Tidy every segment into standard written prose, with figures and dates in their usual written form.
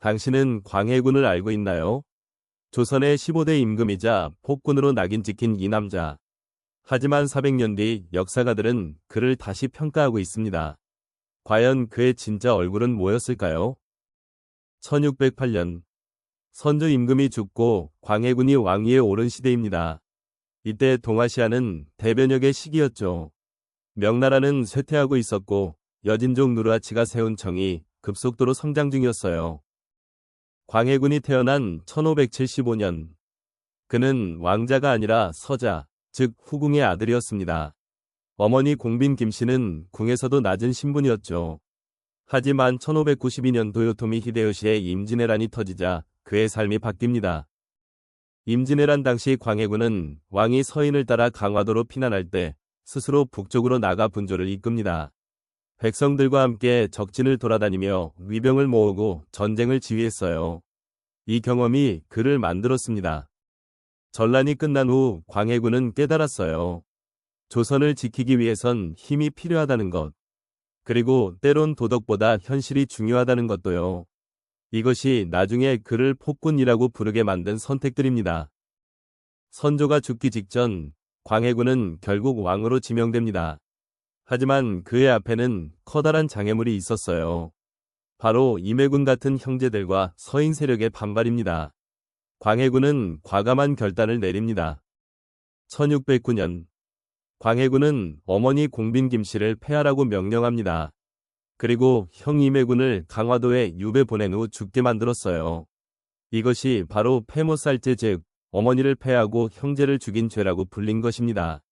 당신은 광해군을 알고 있나요? 조선의 15대 임금이자 폭군으로 낙인 찍힌 이 남자. 하지만 400년 뒤 역사가들은 그를 다시 평가하고 있습니다. 과연 그의 진짜 얼굴은 뭐였을까요? 1608년 선조 임금이 죽고 광해군이 왕위에 오른 시대입니다. 이때 동아시아는 대변혁의 시기였죠. 명나라는 쇠퇴하고 있었고 여진족 누르하치가 세운 정이 급속도로 성장 중이었어요. 광해군이 태어난 1575년. 그는 왕자가 아니라 서자, 즉 후궁의 아들이었습니다. 어머니 공빈 김씨는 궁에서도 낮은 신분이었죠. 하지만 1592년 도요토미 히데요시의 임진왜란이 터지자 그의 삶이 바뀝니다. 임진왜란 당시 광해군은 왕이 서인을 따라 강화도로 피난할 때 스스로 북쪽으로 나가 분조를 이끕니다. 백성들과 함께 적진을 돌아다니며 위병을 모으고 전쟁을 지휘했어요. 이 경험이 그를 만들었습니다. 전란이 끝난 후 광해군은 깨달았어요. 조선을 지키기 위해선 힘이 필요하다는 것. 그리고 때론 도덕보다 현실이 중요하다는 것도요. 이것이 나중에 그를 폭군이라고 부르게 만든 선택들입니다. 선조가 죽기 직전 광해군은 결국 왕으로 지명됩니다. 하지만 그의 앞에는 커다란 장애물이 있었어요. 바로 임해군 같은 형제들과 서인 세력의 반발입니다. 광해군은 과감한 결단을 내립니다. 1609년 광해군은 어머니 공빈 김씨를 폐하라고 명령합니다. 그리고 형 임해군을 강화도에 유배 보낸 후 죽게 만들었어요. 이것이 바로 폐모살죄 즉 어머니를 폐하고 형제를 죽인 죄라고 불린 것입니다.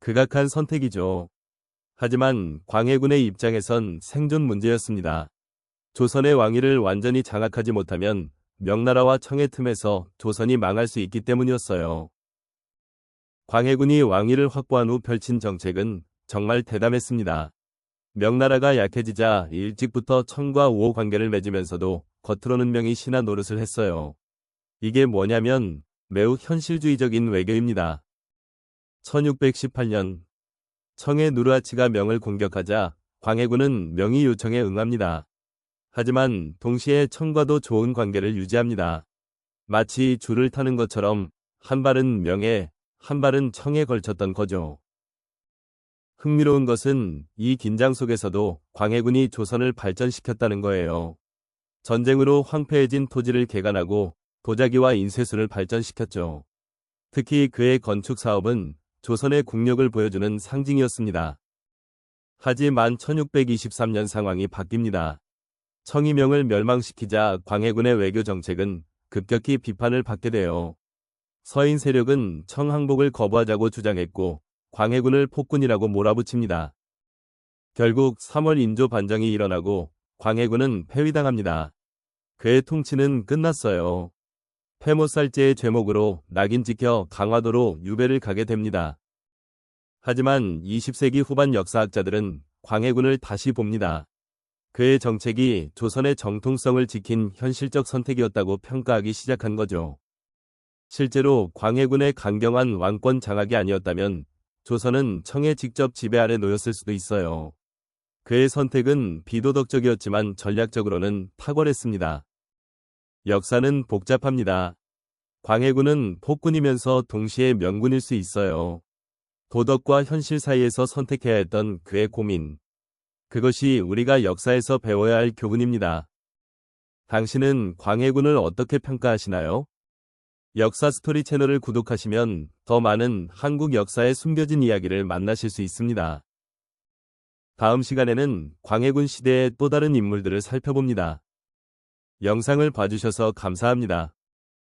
극악한 선택이죠. 하지만 광해군의 입장에선 생존 문제였습니다. 조선의 왕위를 완전히 장악하지 못하면 명나라와 청의 틈에서 조선이 망할 수 있기 때문이었어요. 광해군이 왕위를 확보한 후 펼친 정책은 정말 대담했습니다. 명나라가 약해지자 일찍부터 청과 우호 관계를 맺으면서도 겉으로는 명의 신하 노릇을 했어요. 이게 뭐냐면 매우 현실주의적인 외교입니다. 1618년 청의 누르하치가 명을 공격하자 광해군은 명의 요청에 응합니다. 하지만 동시에 청과도 좋은 관계를 유지합니다. 마치 줄을 타는 것처럼 한 발은 명에, 한 발은 청에 걸쳤던 거죠. 흥미로운 것은 이 긴장 속에서도 광해군이 조선을 발전시켰다는 거예요. 전쟁으로 황폐해진 토지를 개간하고 도자기와 인쇄술을 발전시켰죠. 특히 그의 건축 사업은 조선의 국력을 보여주는 상징이었습니다. 하지만 1623년 상황이 바뀝니다. 청이명을 멸망시키자 광해군의 외교 정책은 급격히 비판을 받게 돼요. 서인 세력은 청 항복을 거부하자고 주장했고 광해군을 폭군이라고 몰아붙입니다. 결국 3월 인조 반정이 일어나고 광해군은 폐위당합니다. 그의 통치는 끝났어요. 폐모살죄의 죄목으로 낙인 찍혀 강화도로 유배를 가게 됩니다. 하지만 20세기 후반 역사학자들은 광해군을 다시 봅니다. 그의 정책이 조선의 정통성을 지킨 현실적 선택이었다고 평가하기 시작한 거죠. 실제로 광해군의 강경한 왕권 장악이 아니었다면 조선은 청의 직접 지배 아래 놓였을 수도 있어요. 그의 선택은 비도덕적이었지만 전략적으로는 탁월했습니다. 역사는 복잡합니다. 광해군은 폭군이면서 동시에 명군일 수 있어요. 도덕과 현실 사이에서 선택해야 했던 그의 고민. 그것이 우리가 역사에서 배워야 할 교훈입니다. 당신은 광해군을 어떻게 평가하시나요? 역사 스토리 채널을 구독하시면 더 많은 한국 역사의 숨겨진 이야기를 만나실 수 있습니다. 다음 시간에는 광해군 시대의 또 다른 인물들을 살펴봅니다. 영상을 봐주셔서 감사합니다.